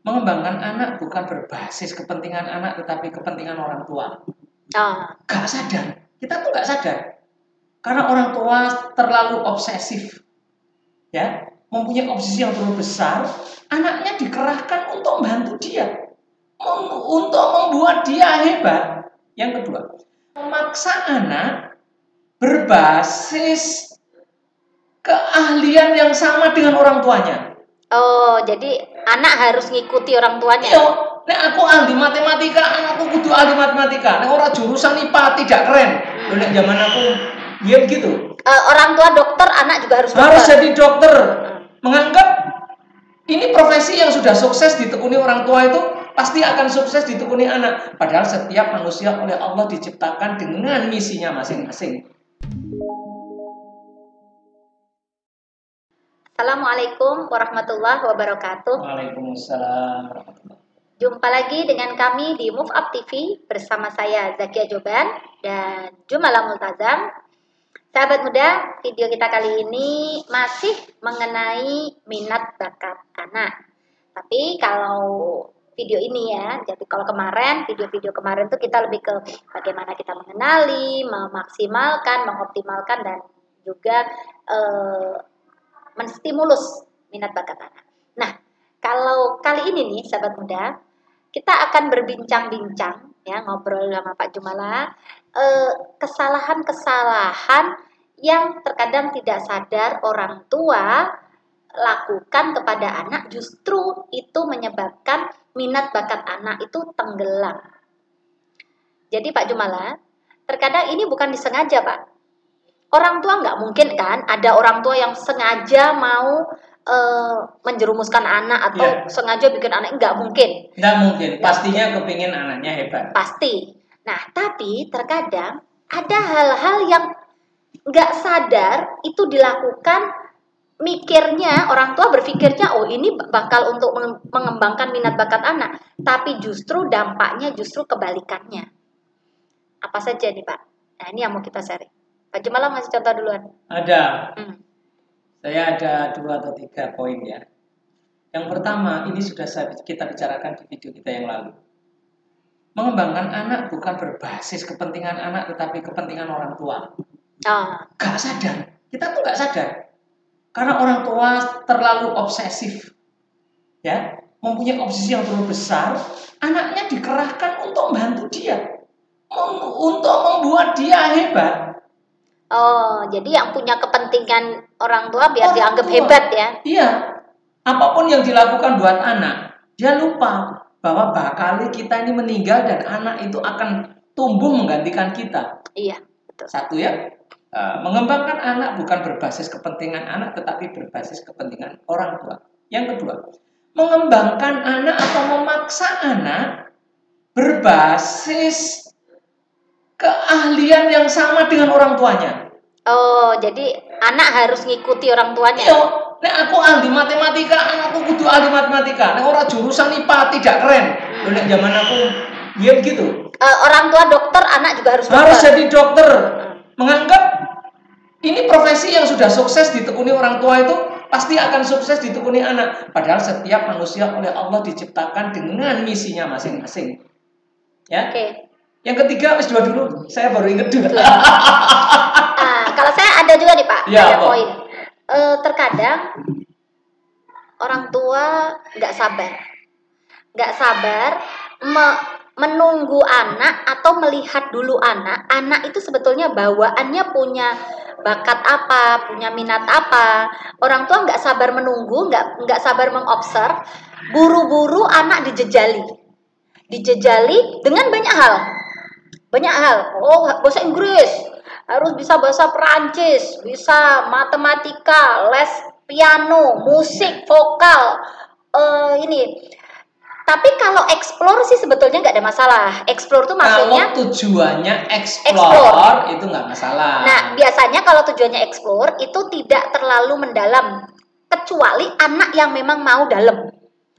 Mengembangkan anak bukan berbasis kepentingan anak, tetapi kepentingan orang tua. Gak sadar. Kita tuh gak sadar. Karena orang tua terlalu obsesif. Ya, mempunyai obsesi yang terlalu besar, anaknya dikerahkan untuk membantu dia. Untuk membuat dia hebat. Yang kedua, memaksa anak berbasis keahlian yang sama dengan orang tuanya. Oh, jadi anak harus ngikuti orang tuanya. Iya, nek aku ahli matematika, anakku kudu ahli matematika. Nek orang jurusan IPA tidak keren. Nek zaman aku ya begitu. Orang tua dokter, anak juga harus dokter. Harus jadi dokter. Menganggap ini profesi yang sudah sukses ditekuni orang tua itu pasti akan sukses ditekuni anak. Padahal setiap manusia oleh Allah diciptakan dengan misinya masing-masing. Assalamualaikum warahmatullahi wabarakatuh. Waalaikumsalam warahmatullahi wabarakatuh. Jumpa lagi dengan kami di Move Up TV bersama saya Zakia Joban dan Jumala Multazam. Sahabat muda, video kita kali ini masih mengenai minat bakat anak. Tapi kalau video ini ya, jadi kalau kemarin, video-video kemarin tuh kita lebih ke bagaimana kita mengenali, memaksimalkan, mengoptimalkan dan juga menstimulus minat bakat anak. Nah, kalau kali ini nih sahabat muda, kita akan berbincang-bincang ya, ngobrol sama Pak Jumala, kesalahan-kesalahan yang terkadang tidak sadar orang tua lakukan kepada anak, justru itu menyebabkan minat bakat anak itu tenggelam. Jadi Pak Jumala, terkadang ini bukan disengaja Pak. Orang tua nggak mungkin kan, ada orang tua yang sengaja mau menjerumuskan anak atau sengaja bikin anak, nggak mungkin. Nggak mungkin, pastinya kepingin anaknya hebat. Pasti. Nah, tapi terkadang ada hal-hal yang nggak sadar itu dilakukan, mikirnya, orang tua berpikirnya, oh ini bakal untuk mengembangkan minat bakat anak. Tapi justru dampaknya justru kebalikannya. Apa saja nih Pak? Nah, ini yang mau kita sharing. Pak Jumala ngasih contoh duluan. Ada. Saya ada 2 atau 3 poin ya. Yang pertama, ini sudah kita bicarakan di video kita yang lalu. Mengembangkan anak bukan berbasis kepentingan anak, tetapi kepentingan orang tua. Gak sadar. Kita tuh gak sadar. Karena orang tua terlalu obsesif. Ya, mempunyai obsesi yang terlalu besar, anaknya dikerahkan untuk membantu dia. Untuk membuat dia hebat. Oh, jadi yang punya kepentingan orang tua biar dianggap hebat ya? Iya. Apapun yang dilakukan buat anak, dia lupa bahwa bakal kita ini meninggal dan anak itu akan tumbuh menggantikan kita. Iya, betul. Satu ya, mengembangkan anak bukan berbasis kepentingan anak, tetapi berbasis kepentingan orang tua. Yang kedua, mengembangkan anak atau memaksa anak berbasis keahlian yang sama dengan orang tuanya. Oh, jadi anak harus ngikuti orang tuanya. Iya, nek aku ahli matematika, anakku kudu ahli matematika. Nek orang jurusan IPA tidak keren. Nek zaman aku ya begitu. Orang tua dokter, anak juga harus dokter. Harus jadi dokter. Menganggap ini profesi yang sudah sukses ditekuni orang tua itu pasti akan sukses ditekuni anak. Padahal setiap manusia oleh Allah diciptakan dengan misinya masing-masing. Ya. Oke. Yang ketiga, wis 2 dulu. Saya baru ingat 2. Kalau saya ada juga nih Pak, ya, ada poin. Terkadang orang tua nggak sabar menunggu anak atau melihat dulu anak. Anak itu sebetulnya bawaannya punya bakat apa, punya minat apa. Orang tua nggak sabar menunggu, nggak sabar mengobserv. Buru-buru anak dijejali dengan banyak hal. Oh, bahasa Inggris, harus bisa bahasa Perancis, bisa matematika, les piano, musik, vokal, ini. Tapi kalau explore sih sebetulnya nggak ada masalah. Explore tuh maksudnya kalau tujuannya explore itu nggak masalah. Nah, biasanya kalau tujuannya explore itu tidak terlalu mendalam, kecuali anak yang memang mau dalam.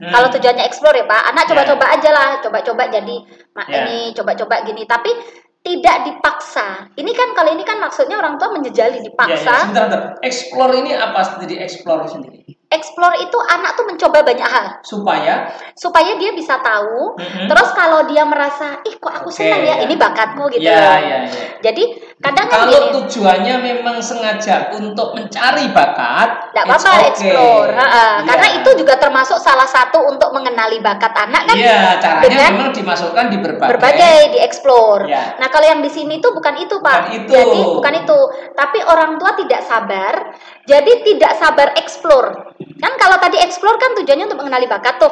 Kalau tujuannya explore ya Pak, anak coba-coba aja lah, coba-coba jadi ini, coba-coba gini, tapi tidak dipaksa. Ini kan kalau ini kan maksudnya orang tua menjejali, dipaksa. Sebentar. Explore ini apa? Jadi explore sendiri. Explore itu anak tuh mencoba banyak hal supaya dia bisa tahu. Terus kalau dia merasa, ih kok aku senang ya, ini bakatku gitu. Jadi kadang kalau tujuannya memang sengaja untuk mencari bakat, nggak apa-apa explore. Karena itu juga termasuk salah satu untuk mengenali bakat anak kan. Caranya dengan memang dimasukkan di berbagai di explore. Nah kalau yang di sini tuh bukan itu Pak. Jadi bukan itu, tapi orang tua tidak sabar, jadi tidak sabar explore. Kan kalau tadi explore kan tujuannya untuk mengenali bakat tuh.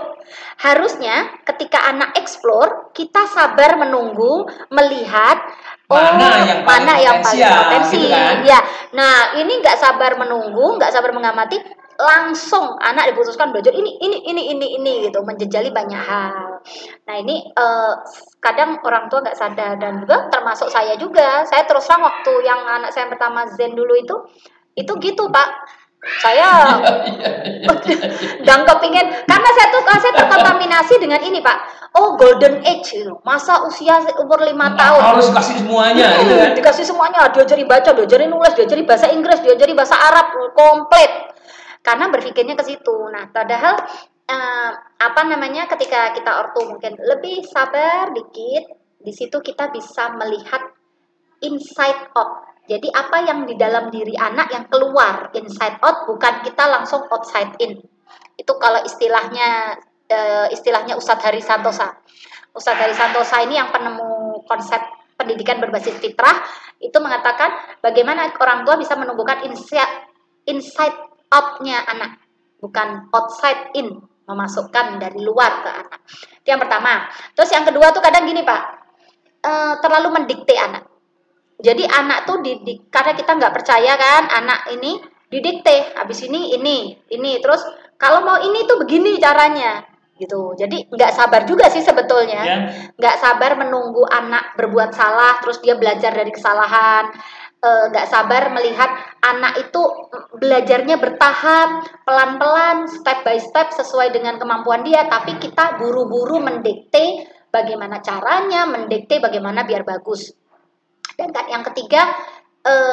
Harusnya ketika anak explore, kita sabar menunggu, melihat mana yang paling potensi. Gitu kan? Ya. Nah, ini nggak sabar menunggu, nggak sabar mengamati, langsung anak diputuskan belajar ini gitu, menjejali banyak hal. Nah, ini kadang orang tua nggak sadar, dan juga termasuk saya juga. Saya terus terang waktu yang anak saya pertama Zen dulu itu gitu Pak. Saya dan kepingin, karena saya terkontaminasi dengan ini Pak. Oh, golden age gitu. Masa usia umur 5 tahun harus kasih semuanya gitu kan? Dikasih semuanya, diajari baca, diajari nulis, diajari bahasa Inggris, diajari bahasa Arab komplit. Karena berpikirnya ke situ. Nah, padahal ketika kita ortu mungkin lebih sabar dikit, di situ kita bisa melihat inside out. Jadi apa yang di dalam diri anak yang keluar, inside out, bukan kita langsung outside in. Itu kalau istilahnya Ustadz Hari Santosa. Ustadz Hari Santosa ini yang penemu konsep pendidikan berbasis fitrah, itu mengatakan bagaimana orang tua bisa menumbuhkan inside out-nya anak, bukan outside in, memasukkan dari luar ke anak. Itu yang pertama. Terus yang kedua tuh kadang gini Pak, terlalu mendikte anak. Jadi anak tuh karena kita nggak percaya kan, anak ini didikte, habis ini, terus kalau mau ini tuh begini caranya, gitu. Jadi nggak sabar juga sih sebetulnya, nggak sabar menunggu anak berbuat salah, terus dia belajar dari kesalahan, nggak sabar melihat anak itu belajarnya bertahap, pelan-pelan, step by step sesuai dengan kemampuan dia, tapi kita buru-buru mendikte bagaimana caranya, mendikte bagaimana biar bagus. Dan yang ketiga,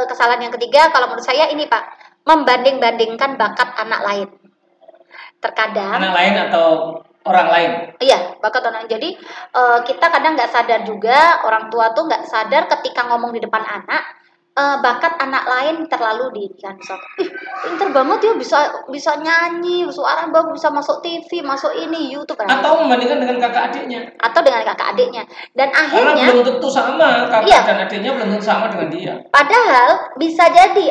kesalahan yang ketiga kalau menurut saya ini Pak, membanding-bandingkan bakat anak lain. Terkadang anak lain atau orang lain. Iya, bakat orang. Jadi kita kadang nggak sadar juga, orang tua tuh nggak sadar ketika ngomong di depan anak, bakat anak lain terlalu diinginkan. Pinter banget ya, bisa nyanyi, suara bagus, bisa masuk TV, masuk ini YouTube. Atau membandingkan dengan kakak adiknya. Dan akhirnya karena belum tentu sama kakak dan adiknya, belum tentu sama dengan dia. Padahal bisa jadi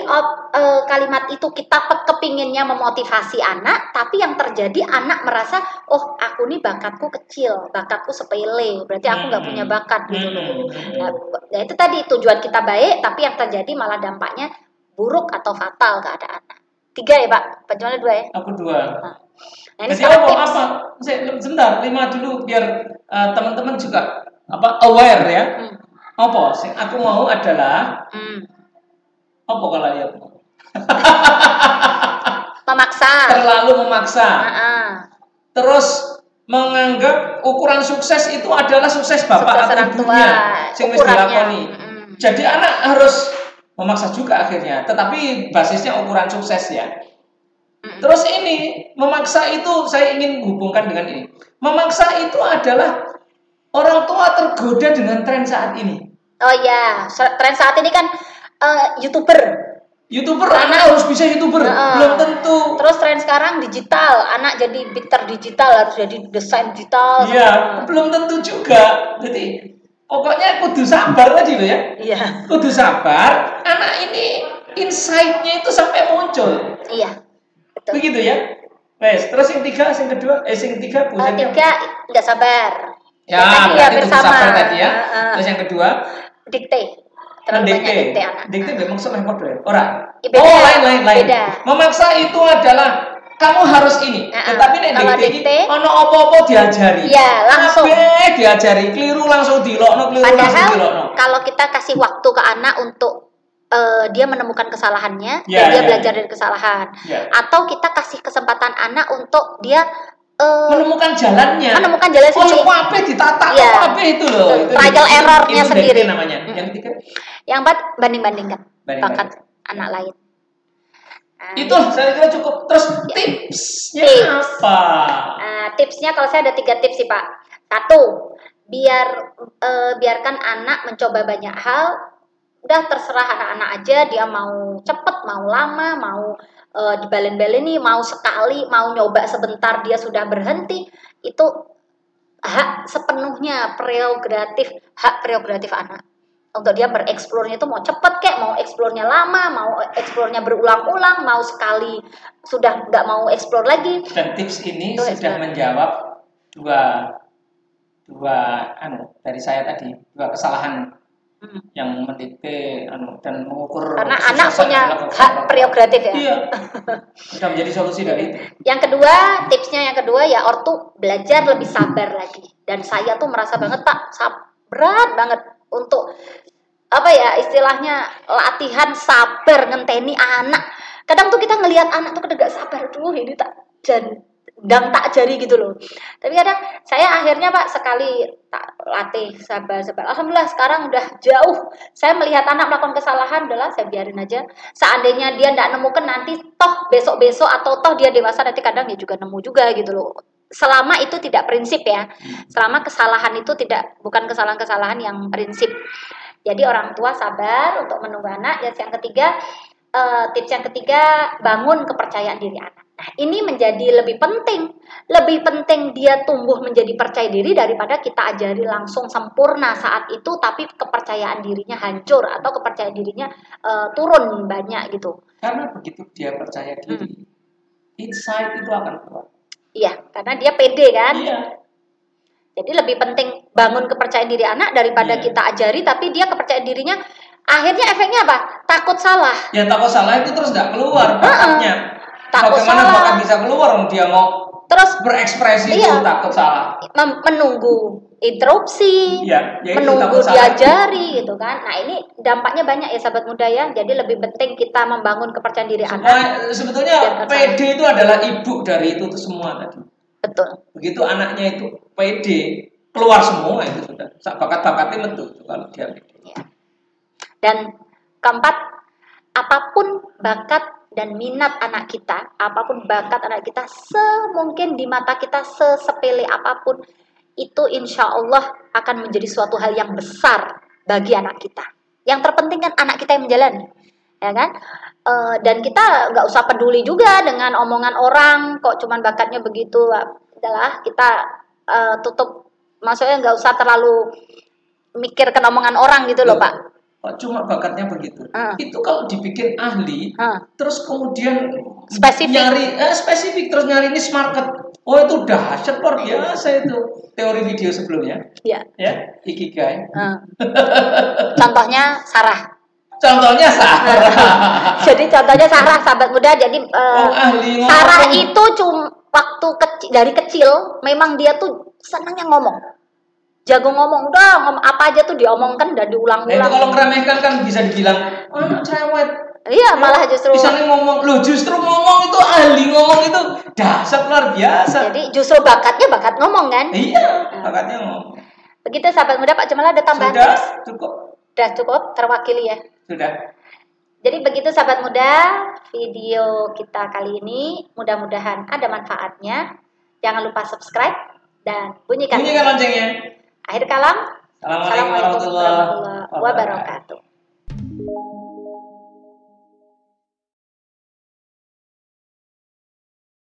kalimat itu kita kepinginnya memotivasi anak, tapi yang terjadi anak merasa, oh aku nih bakatku kecil, bakatku sepele, berarti aku nggak punya bakat gitu loh. Nah itu tadi tujuan kita baik, tapi yang terjadi malah dampaknya buruk atau fatal ke anak. 3 ya Pak, bagaimana 2 ya? Aku 2. Nah ini sekarang tips. Sebentar, 5 dulu biar teman-teman juga aware ya. Apa sing aku mau adalah apa kalau lihat memaksa, terlalu memaksa, terus menganggap ukuran sukses itu adalah sukses bapak atau ibunya sing wis dilakoni. Jadi anak harus memaksa juga akhirnya, tetapi basisnya ukuran sukses ya. Terus ini memaksa itu saya ingin hubungkan dengan ini. Memaksa itu adalah orang tua tergoda dengan tren saat ini. Oh ya, tren saat ini kan YouTuber, anak harus bisa YouTuber, belum tentu. Terus tren sekarang digital, anak jadi biter digital, harus jadi desain digital. Iya, belum tentu juga. Jadi pokoknya kudu sabar tadi loh ya. Iya. Kudu sabar, anak ini insight-nya itu sampai muncul. Iya. Betul. Begitu ya. Wes, terus yang tiga nggak sabar. Ya, berarti kudu sabar tadi ya. Terus yang kedua, dikte. Terlalu banyak dikte anak. Dikte memang soleh model ya? Orang. Lain. Beda. Memaksa itu adalah kamu harus ini. Tetapi nek dikte ono apa-apa diajari. Iya, langsung. Diajari, keliru langsung dilokno, Padahal kalau kita kasih waktu ke anak untuk dia menemukan kesalahannya, dan dia belajar dari kesalahan. Atau kita kasih kesempatan anak untuk dia menemukan jalannya sendiri. Apa ditata apa itu loh. Trial error-nya sendiri namanya. Yang 3, yang 4 banding-bandingkan bakat anak lain. Nah, Itu saya kira cukup. Terus tipsnya Tips. apa? Tipsnya kalau saya ada 3 tips sih Pak. 1, biarkan anak mencoba banyak hal. Udah terserah anak-anak aja, dia mau cepet, mau lama, mau dibalen-baleni, mau sekali, mau nyoba sebentar dia sudah berhenti. Itu hak sepenuhnya hak prerogatif anak. Untuk dia bereksplornya itu mau cepet kek, mau eksplornya lama, mau eksplornya berulang-ulang, mau sekali sudah nggak mau eksplor lagi. Dan tips ini Itu sudah eksplor. menjawab dua dari saya tadi, 2 kesalahan yang mendikte dan mengukur Karena anak kesuksesan punya adalah hak keberhasilan. prerogatif ya. Iya. Sudah menjadi solusi dari itu. Tipsnya yang kedua ya ortu belajar lebih sabar lagi. Dan saya tuh merasa banget Pak, berat banget untuk apa ya istilahnya latihan sabar ngenteni anak. Kadang tuh kita ngelihat anak tuh kadang gak sabar tuh ini dan tak jari gitu loh. Tapi kadang saya akhirnya Pak sekali tak latih sabar. Alhamdulillah sekarang udah jauh. Saya melihat anak melakukan kesalahan, udahlah saya biarin aja. Seandainya dia nggak nemukan nanti toh besok-besok atau toh dia dewasa nanti kadang dia juga nemu juga gitu loh. Selama itu tidak prinsip ya. Selama kesalahan itu bukan kesalahan-kesalahan yang prinsip. Jadi orang tua sabar untuk menunggu anak. Dan tips yang ketiga bangun kepercayaan diri anak. Nah, ini menjadi lebih penting. Lebih penting dia tumbuh menjadi percaya diri daripada kita ajari langsung sempurna saat itu tapi kepercayaan dirinya hancur atau kepercayaan dirinya turun banyak gitu. Karena begitu dia percaya diri, insight itu akan keluar. Iya, karena dia pede kan. Iya. Jadi lebih penting bangun kepercayaan diri anak daripada kita ajari tapi dia kepercayaan dirinya akhirnya efeknya apa? Takut salah. Ya takut salah itu terus nggak keluar bakatnya. Takut Bagaimana salah. bakat bisa keluar dia mau terus berekspresi itu takut salah. Menunggu interupsi, menunggu diajari gitu kan. Nah ini dampaknya banyak ya sahabat muda ya. Jadi lebih penting kita membangun kepercayaan diri anak. Sebetulnya PD itu adalah ibu dari itu semua tadi. Betul. Begitu anaknya itu PD keluar semua itu sudah bakat-bakatnya betul kalau dia PD. Ya. Dan keempat, apapun bakat dan minat anak kita, apapun bakat anak kita, semungkin di mata kita sesepele apapun, itu insya Allah akan menjadi suatu hal yang besar bagi anak kita. Yang terpenting kan anak kita yang menjalani, ya kan? Dan kita nggak usah peduli juga dengan omongan orang, kok cuman bakatnya begitu, adalah kita tutup, maksudnya nggak usah terlalu mikirkan omongan orang gitu loh Pak. Cuma bakatnya begitu. Itu kalau dibikin ahli, terus kemudian spesifik terus nyari niche market. Oh itu dahsyat luar biasa itu teori video sebelumnya. Iya. Ya, Ikigai. Contohnya Sarah. Jadi contohnya Sarah sahabat muda. Jadi Sarah itu waktu dari kecil memang dia tuh senangnya ngomong. Jago ngomong, ngomong apa aja tuh diomongkan dan diulang-ulang. Nah, itu kalau ngeremehkan kan bisa dibilang anak cerewet. Iya, malah justru bisa ngomong, justru ngomong itu ahli ngomong itu dahsyat luar biasa. Jadi justru bakatnya bakat ngomong kan? Iya, bakatnya ngomong. Begitu sahabat muda Pak Cemal ada tambahan? Sudah cukup terwakili ya. Sudah. Jadi begitu sahabat muda, video kita kali ini mudah-mudahan ada manfaatnya. Jangan lupa subscribe dan bunyikan loncengnya. Akhir kalam, Assalamualaikum warahmatullahi wabarakatuh.